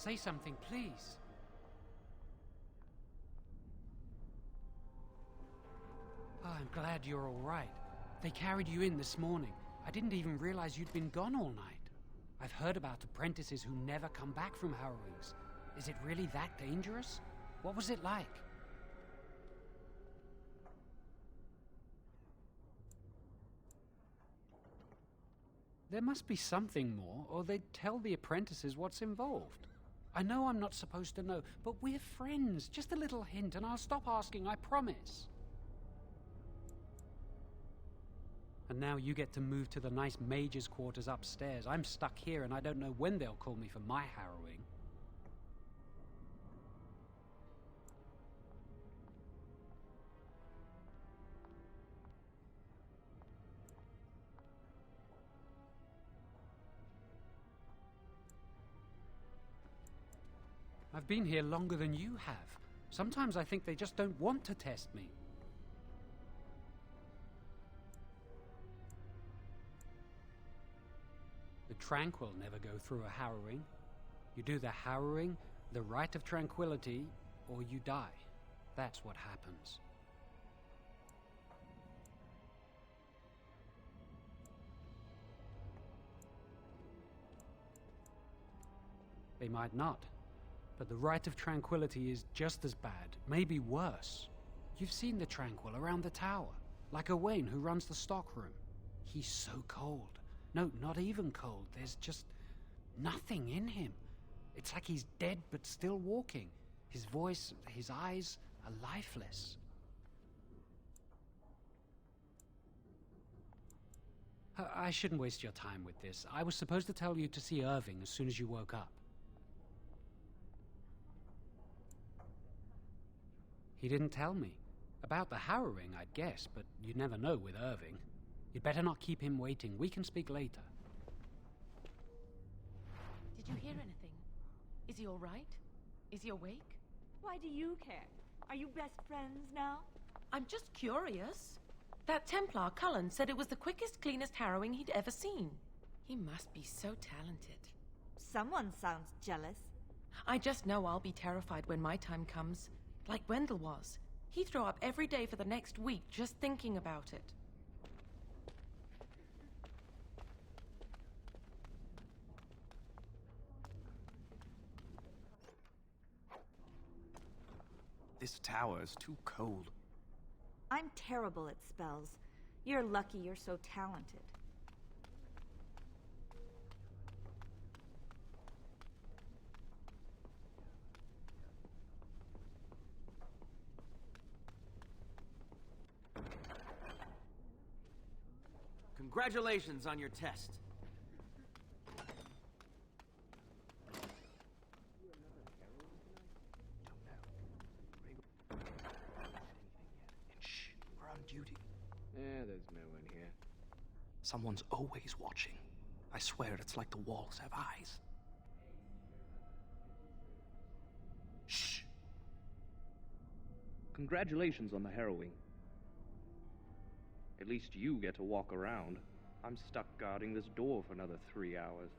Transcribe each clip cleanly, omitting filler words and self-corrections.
Say something, please. Oh, I'm glad you're all right. They carried you in this morning. I didn't even realize you'd been gone all night. I've heard about apprentices who never come back from harrowings. Is it really that dangerous? What was it like? There must be something more, or they'd tell the apprentices what's involved. I know I'm not supposed to know, but we're friends. Just a little hint and I'll stop asking, I promise. And now you get to move to the nice Mage's quarters upstairs. I'm stuck here and I don't know when they'll call me for my harrowing. I've been here longer than you have. Sometimes I think they just don't want to test me. The tranquil never go through a harrowing. You do the harrowing, the rite of tranquility, or you die. That's what happens. They might not. But the rite of tranquility is just as bad, maybe worse. You've seen the tranquil around the tower, like Owain who runs the stockroom. He's so cold. No, not even cold. There's just nothing in him. It's like he's dead but still walking. His voice, his eyes are lifeless. I shouldn't waste your time with this. I was supposed to tell you to see Irving as soon as you woke up. He didn't tell me. About the harrowing, I'd guess, but you'd never know with Irving. You'd better not keep him waiting. We can speak later. Did you hear anything? Is he all right? Is he awake? Why do you care? Are you best friends now? I'm just curious. That Templar, Cullen, said it was the quickest, cleanest harrowing he'd ever seen. He must be so talented. Someone sounds jealous. I just know I'll be terrified when my time comes. Like Wendell was. He'd throw up every day for the next week just thinking about it. This tower is too cold. I'm terrible at spells. You're lucky you're so talented. Congratulations on your test. Shh, we're on duty. There's no one here. Someone's always watching. I swear it's like the walls have eyes. Shh. Congratulations on the harrowing. At least you get to walk around. I'm stuck guarding this door for another 3 hours.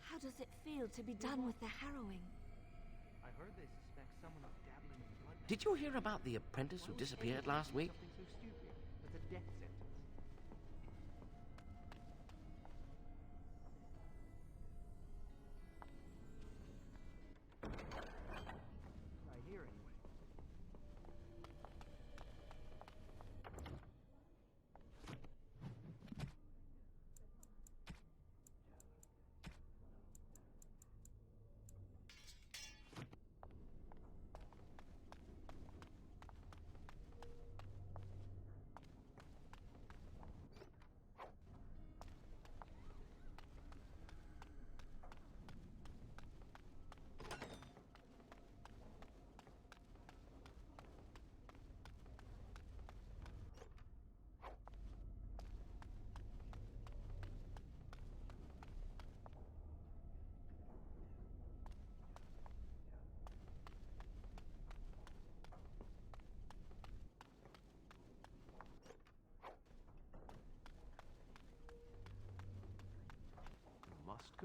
How does it feel to be done with the harrowing? I heard they suspect someone was dabbling in blood. Did you hear about the apprentice who disappeared last week? Something so stupid as a death sentence. Right here, anyway.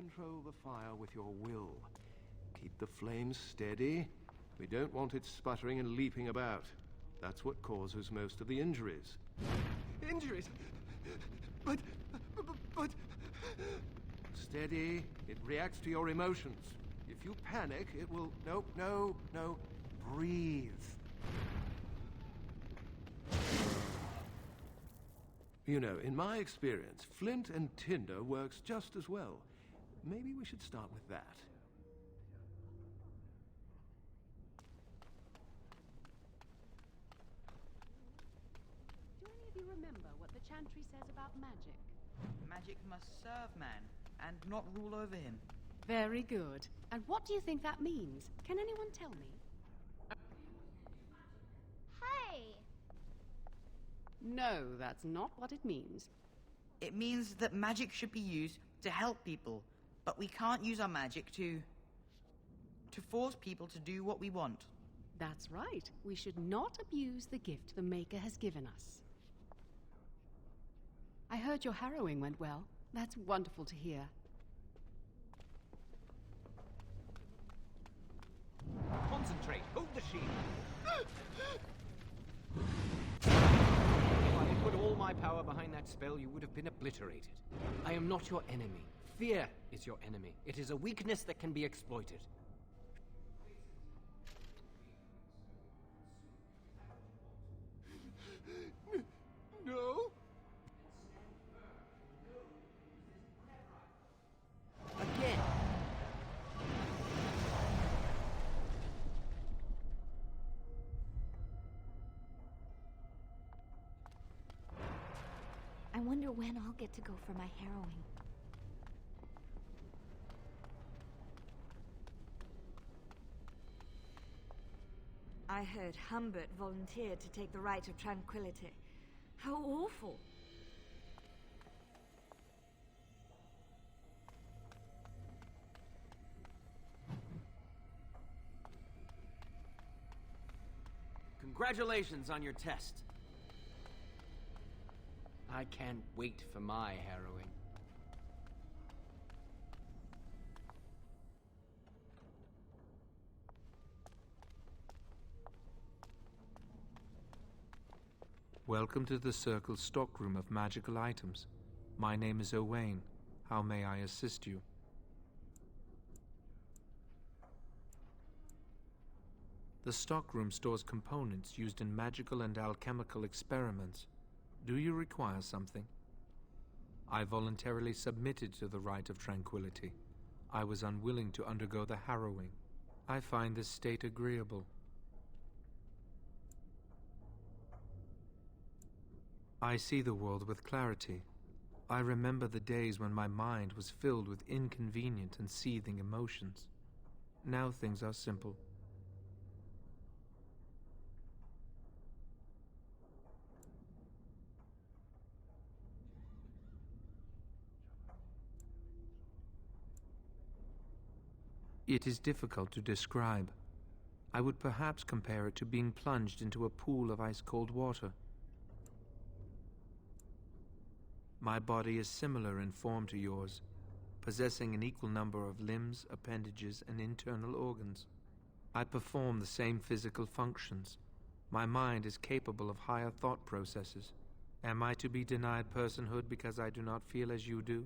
control the fire with your will. Keep the flames steady. We don't want it sputtering and leaping about. That's what causes most of the injuries. Injuries? But... Steady. It reacts to your emotions. If you panic, it will... No. Breathe. You know, in my experience, flint and tinder works just as well. Maybe we should start with that. Do any of you remember what the chantry says about magic? Magic must serve man, and not rule over him. Very good. And what do you think that means? Can anyone tell me? Hey! No, that's not what it means. It means that magic should be used to help people, but we can't use our magic to force people to do what we want. That's right. We should not abuse the gift the Maker has given us. I heard your harrowing went well. That's wonderful to hear. Concentrate. Hold the shield. If I had put all my power behind that spell, you would have been obliterated. I am not your enemy. Fear is your enemy. It is a weakness that can be exploited. No? Again. I wonder when I'll get to go for my harrowing. I heard Humbert volunteered to take the Rite of Tranquility. How awful! Congratulations on your test. I can't wait for my harrowing. Welcome to the Circle's stockroom of magical items. My name is Owain. How may I assist you? The stockroom stores components used in magical and alchemical experiments. Do you require something? I voluntarily submitted to the Rite of Tranquility. I was unwilling to undergo the harrowing. I find this state agreeable. I see the world with clarity. I remember the days when my mind was filled with inconvenient and seething emotions. Now things are simple. It is difficult to describe. I would perhaps compare it to being plunged into a pool of ice-cold water. My body is similar in form to yours, possessing an equal number of limbs, appendages, and internal organs. I perform the same physical functions. My mind is capable of higher thought processes. Am I to be denied personhood because I do not feel as you do?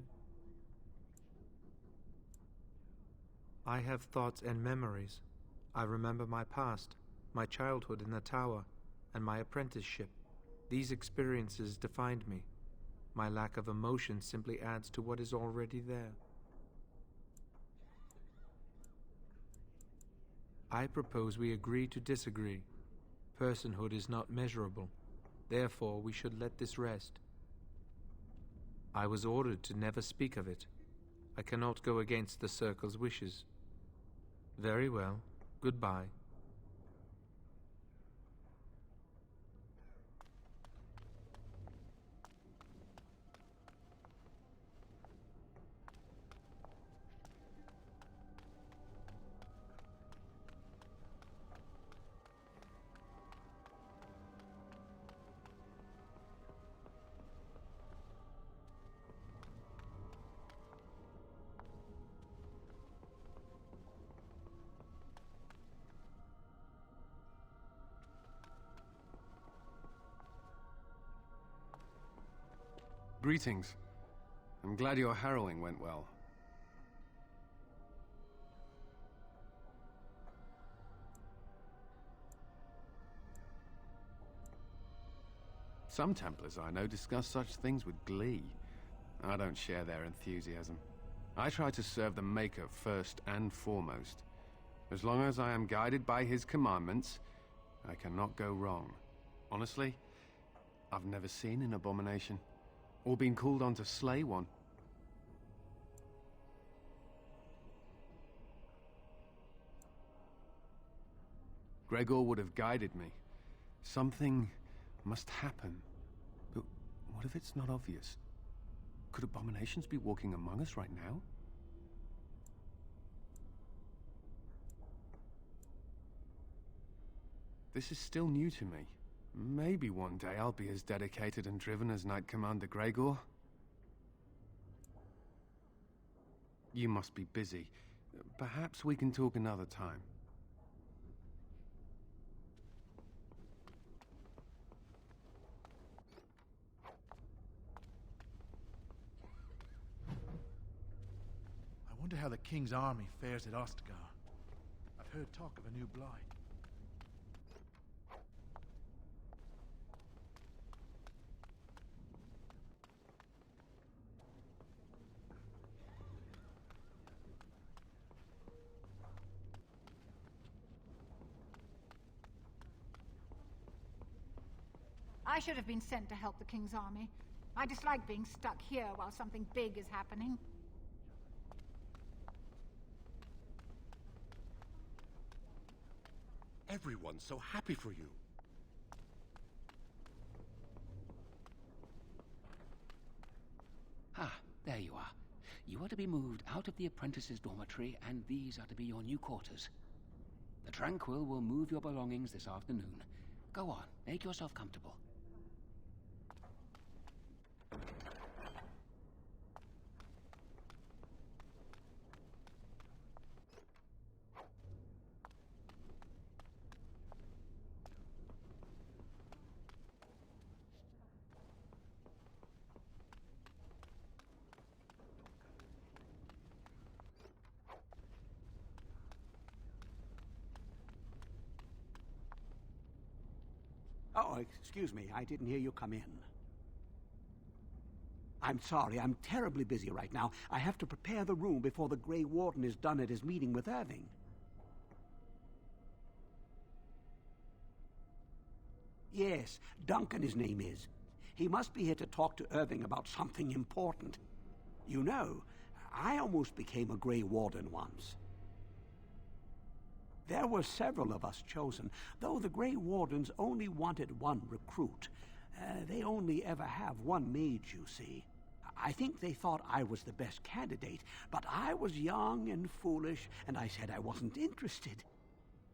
I have thoughts and memories. I remember my past, my childhood in the tower, and my apprenticeship. These experiences defined me. My lack of emotion simply adds to what is already there. I propose we agree to disagree. Personhood is not measurable. Therefore, we should let this rest. I was ordered to never speak of it. I cannot go against the Circle's wishes. Very well. Goodbye. Greetings. I'm glad your harrowing went well. Some Templars I know discuss such things with glee. I don't share their enthusiasm. I try to serve the Maker first and foremost. As long as I am guided by his commandments, I cannot go wrong. Honestly, I've never seen an abomination, or been called on to slay one. Gregor would have guided me. Something must happen. But what if it's not obvious? Could abominations be walking among us right now? This is still new to me. Maybe one day I'll be as dedicated and driven as Knight Commander Gregor. You must be busy. Perhaps we can talk another time. I wonder how the King's army fares at Ostagar. I've heard talk of a new blight. I should have been sent to help the King's army. I dislike being stuck here while something big is happening. Everyone's so happy for you. Ah, there you are. You are to be moved out of the apprentice's dormitory, and these are to be your new quarters. The Tranquil will move your belongings this afternoon. Go on, make yourself comfortable. Oh, excuse me. I didn't hear you come in. I'm sorry. I'm terribly busy right now. I have to prepare the room before the Grey Warden is done at his meeting with Irving. Yes, Duncan his name is. He must be here to talk to Irving about something important. You know, I almost became a Grey Warden once. There were several of us chosen, though the Grey Wardens only wanted one recruit. They only ever have one mage, you see. I think they thought I was the best candidate, but I was young and foolish, and I said I wasn't interested.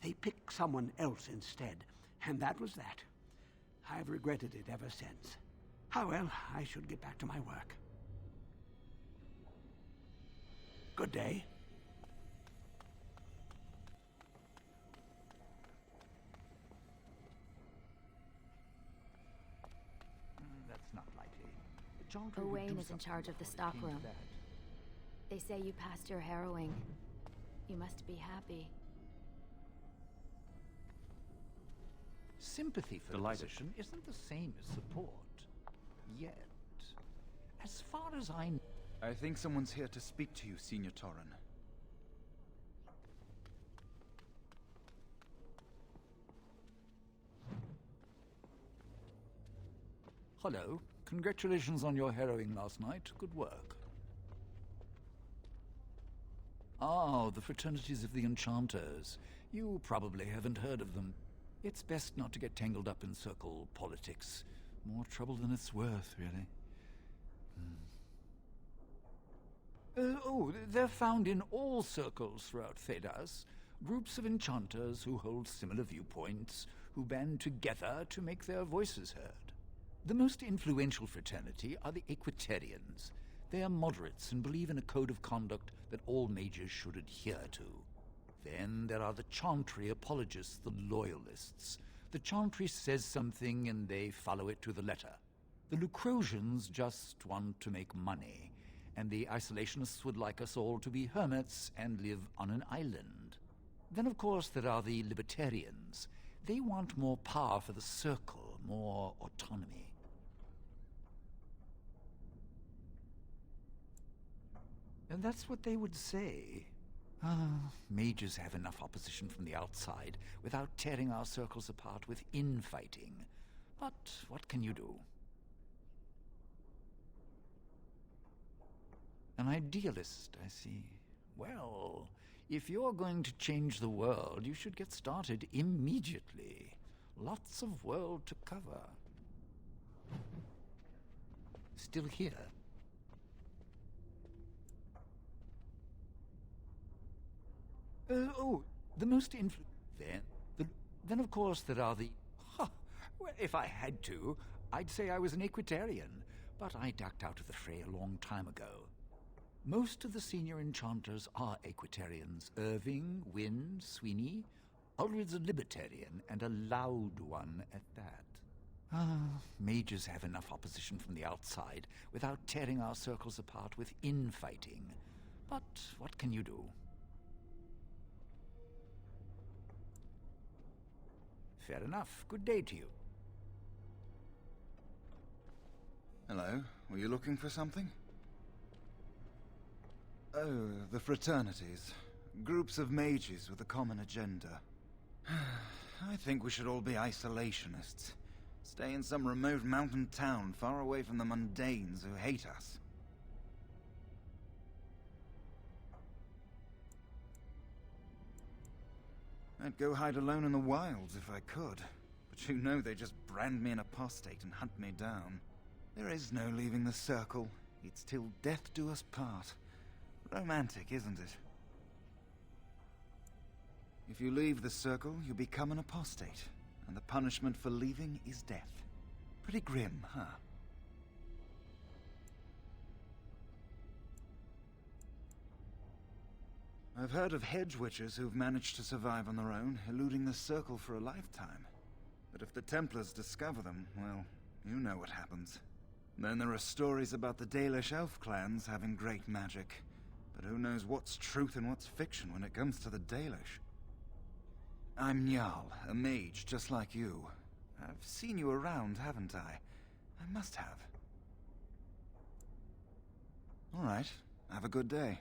They picked someone else instead, and that was that. I've regretted it ever since. Ah, well, I should get back to my work. Good day. That's not likely. Owain is in charge of the stockroom. They say you passed your harrowing. You must be happy. Sympathy for the position isn't the same as support. Yet. As far as I know... I think someone's here to speak to you, Senior Torren. Hello. Congratulations on your harrowing last night. Good work. Ah, the fraternities of the Enchanters. You probably haven't heard of them. It's best not to get tangled up in circle politics. More trouble than it's worth, really. They're found in all circles throughout Thedas. Groups of enchanters who hold similar viewpoints, who band together to make their voices heard. The most influential fraternity are the Equitarians. They are moderates and believe in a code of conduct that all mages should adhere to. Then there are the Chantry apologists, the Loyalists. The Chantry says something and they follow it to the letter. The Lucrosians just want to make money, and the isolationists would like us all to be hermits and live on an island. Then, of course, there are the libertarians. They want more power for the Circle, more autonomy. And that's what they would say. Mages have enough opposition from the outside without tearing our circles apart with infighting. But what can you do? An idealist, I see. Well, if you're going to change the world, you should get started immediately. Lots of world to cover. Still here? The most Then, of course, there are the... Well, if I had to, I'd say I was an Equitarian, but I ducked out of the fray a long time ago. Most of the senior enchanters are Equitarians. Irving, Wynne, Sweeney. Ulrid's a libertarian, and a loud one at that. Mages have enough opposition from the outside without tearing our circles apart with infighting. But what can you do? Fair enough. Good day to you. Hello. Were you looking for something? Oh, the fraternities. Groups of mages with a common agenda. I think we should all be isolationists. Stay in some remote mountain town far away from the mundanes who hate us. I'd go hide alone in the wilds if I could. But you know they just brand me an apostate and hunt me down. There is no leaving the Circle. It's till death do us part. Romantic, isn't it? If you leave the Circle, you become an apostate. And the punishment for leaving is death. Pretty grim, huh? I've heard of hedge witches who've managed to survive on their own, eluding the Circle for a lifetime. But if the Templars discover them, well, you know what happens. Then there are stories about the Dalish elf clans having great magic. But who knows what's truth and what's fiction when it comes to the Dalish? I'm Njal, a mage just like you. I've seen you around, haven't I? I must have. All right, have a good day.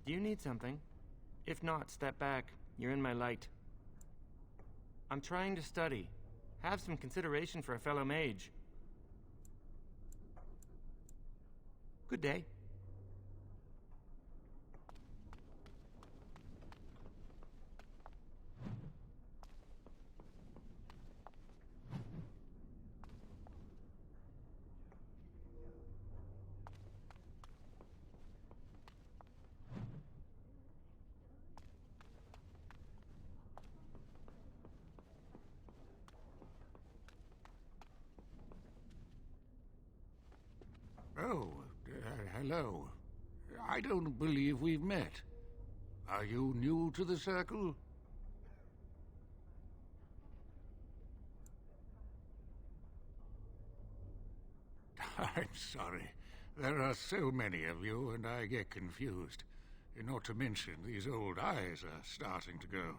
Do you need something? If not, step back. You're in my light. I'm trying to study. Have some consideration for a fellow mage. Good day. Oh, hello. I don't believe we've met. Are you new to the Circle? I'm sorry. There are so many of you, and I get confused. Not to mention, these old eyes are starting to go.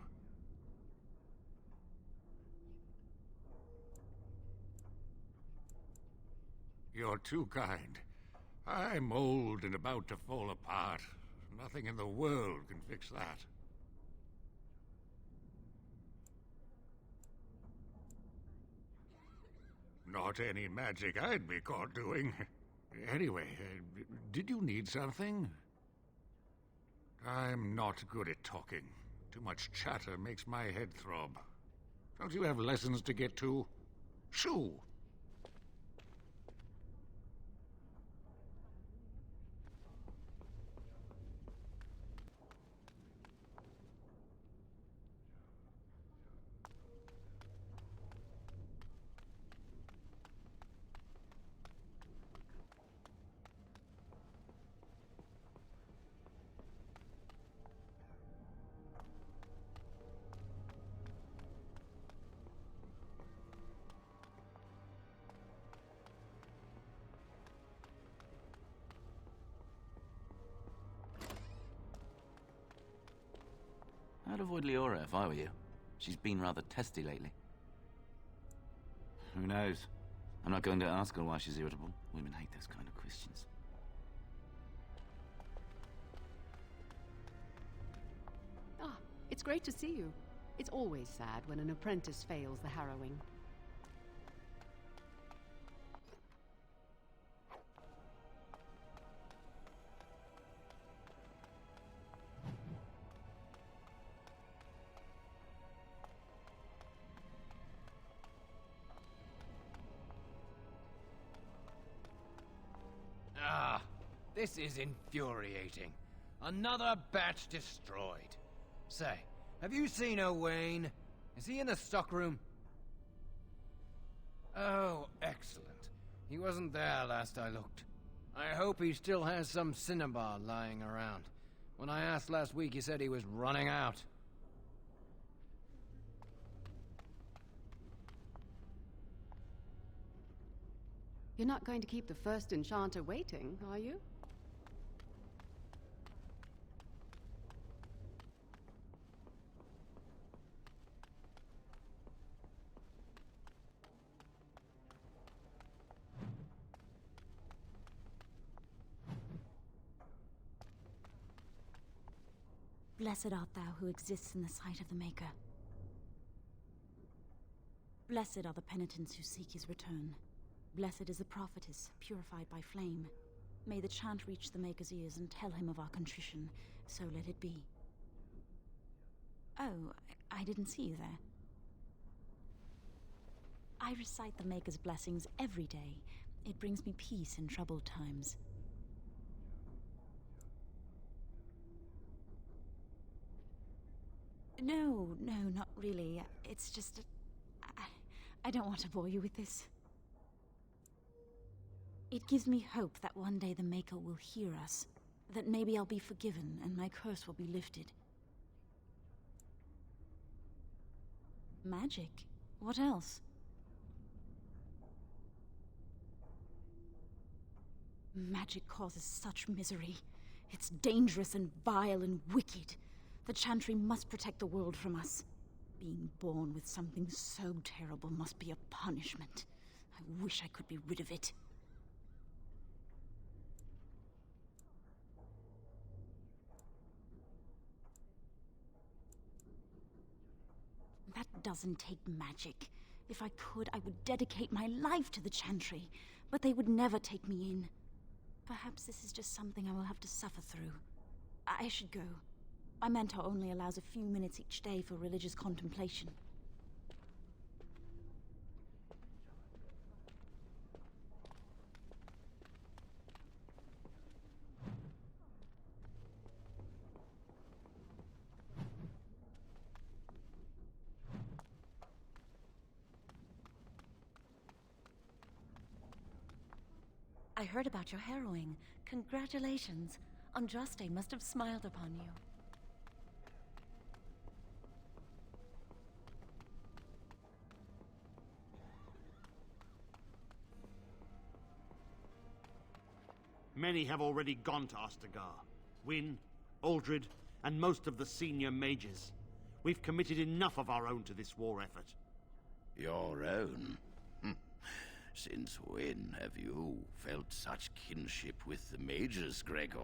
You're too kind. I'm old and about to fall apart. Nothing in the world can fix that. Not any magic I'd be caught doing. Anyway, did you need something? I'm not good at talking. Too much chatter makes my head throb. Don't you have lessons to get to? Shoo! I'd avoid Leora if I were you. She's been rather testy lately. Who knows? I'm not going to ask her why she's irritable. Women hate those kind of questions. Ah, it's great to see you. It's always sad when an apprentice fails the harrowing. Ah, this is infuriating. Another batch destroyed. Say, have you seen Owain? Is he in the stockroom? Oh, excellent. He wasn't there last I looked. I hope he still has some cinnabar lying around. When I asked last week, he said he was running out. You're not going to keep the first enchanter waiting, are you? Blessed art thou who exists in the sight of the Maker. Blessed are the penitents who seek his return. Blessed is the prophetess, purified by flame. May the chant reach the Maker's ears and tell him of our contrition, so let it be. Oh, I didn't see you there. I recite the Maker's blessings every day. It brings me peace in troubled times. No, not really. It's just... I don't want to bore you with this. It gives me hope that one day the Maker will hear us. That maybe I'll be forgiven and my curse will be lifted. Magic? What else? Magic causes such misery. It's dangerous and vile and wicked. The Chantry must protect the world from us. Being born with something so terrible must be a punishment. I wish I could be rid of it. That doesn't take magic. If I could, I would dedicate my life to the Chantry, but they would never take me in. Perhaps this is just something I will have to suffer through. I should go. My mentor only allows a few minutes each day for religious contemplation. I heard about your harrowing. Congratulations. Andraste must have smiled upon you. Many have already gone to Ostagar. Wynne, Aldred, and most of the senior mages. We've committed enough of our own to this war effort. Your own? Since when have you felt such kinship with the mages, Gregor?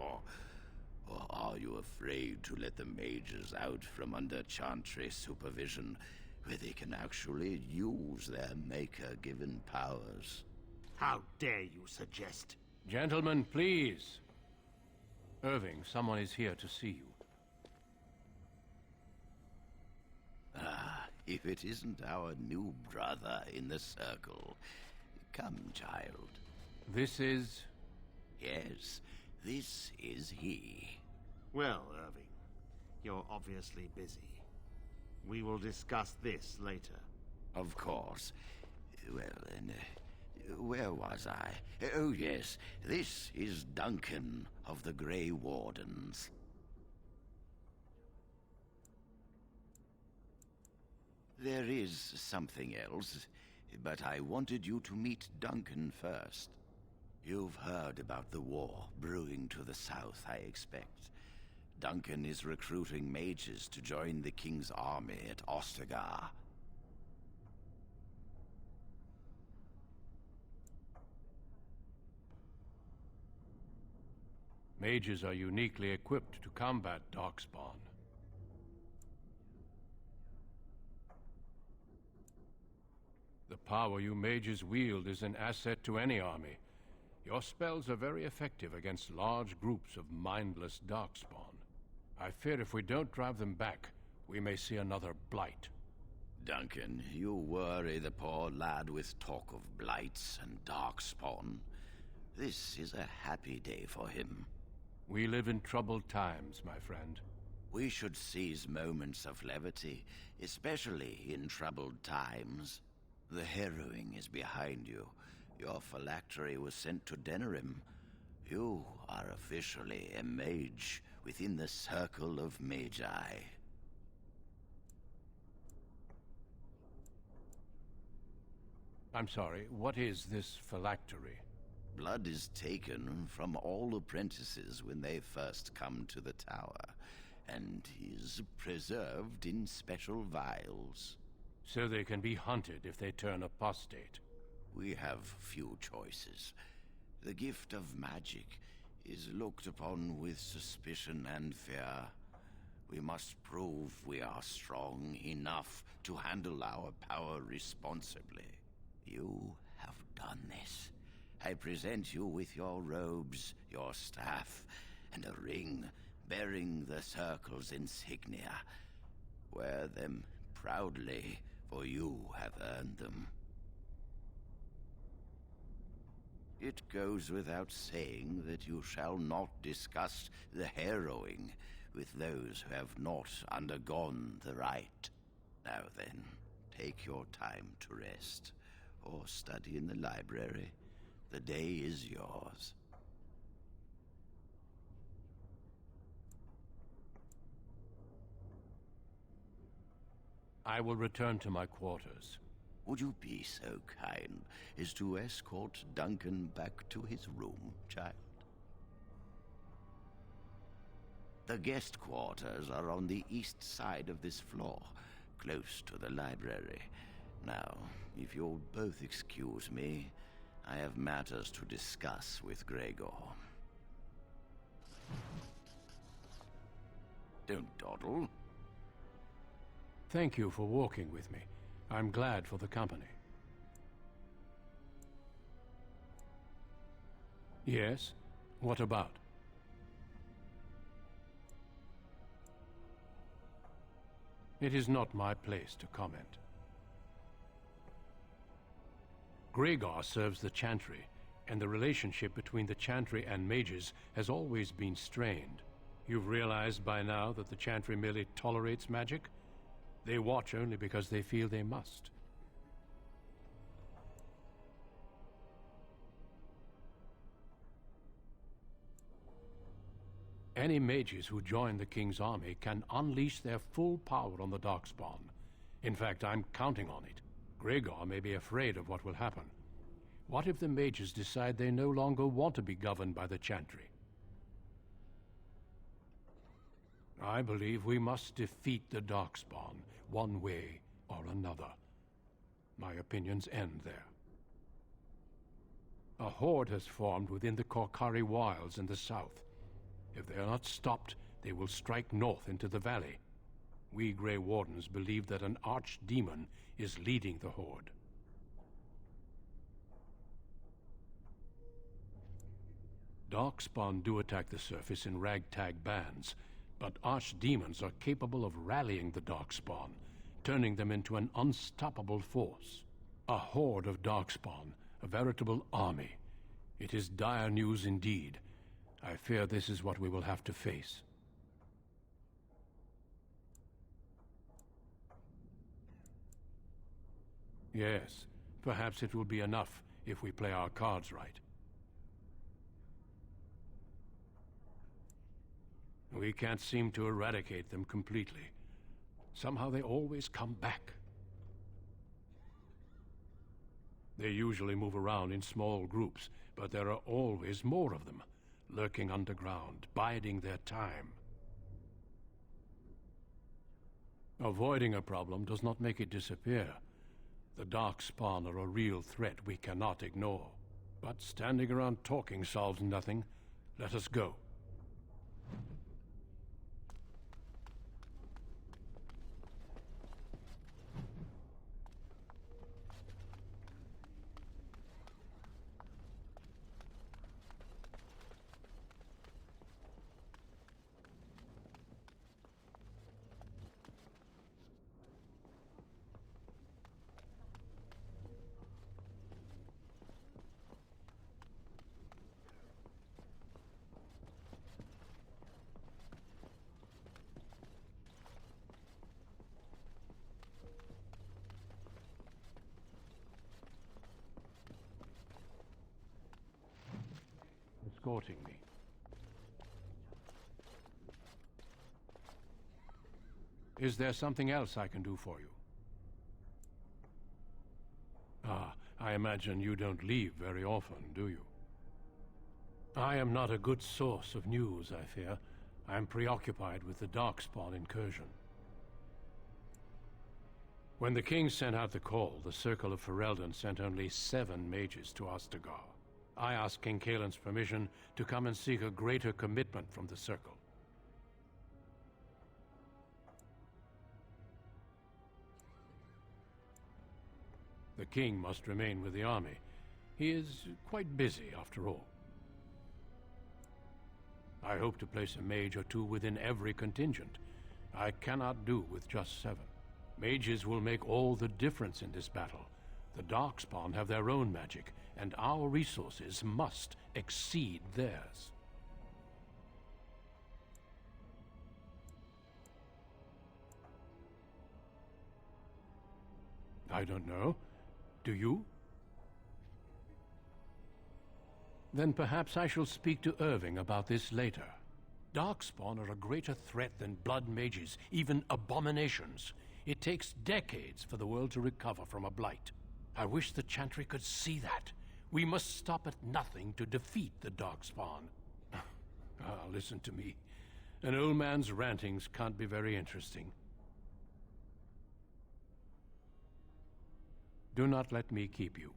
Or are you afraid to let the mages out from under Chantry supervision, where they can actually use their Maker-given powers? How dare you suggest? Gentlemen, please. Irving, someone is here to see you. Ah, if it isn't our new brother in the circle. Come, child. This is... Yes, this is he. Well, Irving, you're obviously busy. We will discuss this later. Of course. Well, then, where was I? Oh, yes, this is Duncan of the Grey Wardens. There is something else, but I wanted you to meet Duncan first. You've heard about the war brewing to the south, I expect. Duncan is recruiting mages to join the king's army at Ostagar. Mages are uniquely equipped to combat Darkspawn. The power you mages wield is an asset to any army. Your spells are very effective against large groups of mindless Darkspawn. I fear if we don't drive them back, we may see another blight. Duncan, you worry the poor lad with talk of blights and Darkspawn. This is a happy day for him. We live in troubled times, my friend. We should seize moments of levity, especially in troubled times. The harrowing is behind you. Your phylactery was sent to Denerim. You are officially a mage within the circle of Magi. I'm sorry, what is this phylactery? Blood is taken from all apprentices when they first come to the tower, and is preserved in special vials. So they can be hunted if they turn apostate. We have few choices. The gift of magic is looked upon with suspicion and fear. We must prove we are strong enough to handle our power responsibly. You have done this. I present you with your robes, your staff, and a ring bearing the Circle's insignia. Wear them proudly, for you have earned them. It goes without saying that you shall not discuss the harrowing with those who have not undergone the rite. Now then, take your time to rest, or study in the library. The day is yours. I will return to my quarters. Would you be so kind as to escort Duncan back to his room, child? The guest quarters are on the east side of this floor, close to the library. Now, if you'll both excuse me, I have matters to discuss with Gregor. Don't dawdle. Thank you for walking with me. I'm glad for the company. Yes? What about? It is not my place to comment. Gregor serves the Chantry, and the relationship between the Chantry and mages has always been strained. You've realized by now that the Chantry merely tolerates magic? They watch only because they feel they must. Any mages who join the King's army can unleash their full power on the Darkspawn. In fact, I'm counting on it. Gregor may be afraid of what will happen. What if the mages decide they no longer want to be governed by the Chantry? I believe we must defeat the Darkspawn, one way or another. My opinions end there. A horde has formed within the Korkari Wilds in the south. If they are not stopped, they will strike north into the valley. We Grey Wardens believe that an archdemon is leading the horde. Darkspawn do attack the surface in ragtag bands, but archdemons are capable of rallying the Darkspawn, turning them into an unstoppable force. A horde of Darkspawn, a veritable army. It is dire news indeed. I fear this is what we will have to face. Yes, perhaps it will be enough if we play our cards right. We can't seem to eradicate them completely. Somehow they always come back. They usually move around in small groups, but there are always more of them, lurking underground, biding their time. Avoiding a problem does not make it disappear. The Darkspawn are a real threat we cannot ignore. But standing around talking solves nothing. Let us go. Escorting me. Is there something else I can do for you? Ah, I imagine you don't leave very often, do you? I am not a good source of news, I fear. I am preoccupied with the Darkspawn incursion. When the king sent out the call, the Circle of Ferelden sent only 7 mages to Ostagar. I asked King Kaelin's permission to come and seek a greater commitment from the Circle. The king must remain with the army. He is quite busy, after all. I hope to place a mage or 2 within every contingent. I cannot do with just 7. Mages will make all the difference in this battle. The Darkspawn have their own magic, and our resources must exceed theirs. I don't know. Do you? Then perhaps I shall speak to Irving about this later. Darkspawn are a greater threat than blood mages, even abominations. It takes decades for the world to recover from a blight. I wish the Chantry could see that. We must stop at nothing to defeat the Darkspawn. Listen to me. An old man's rantings can't be very interesting. Do not let me keep you.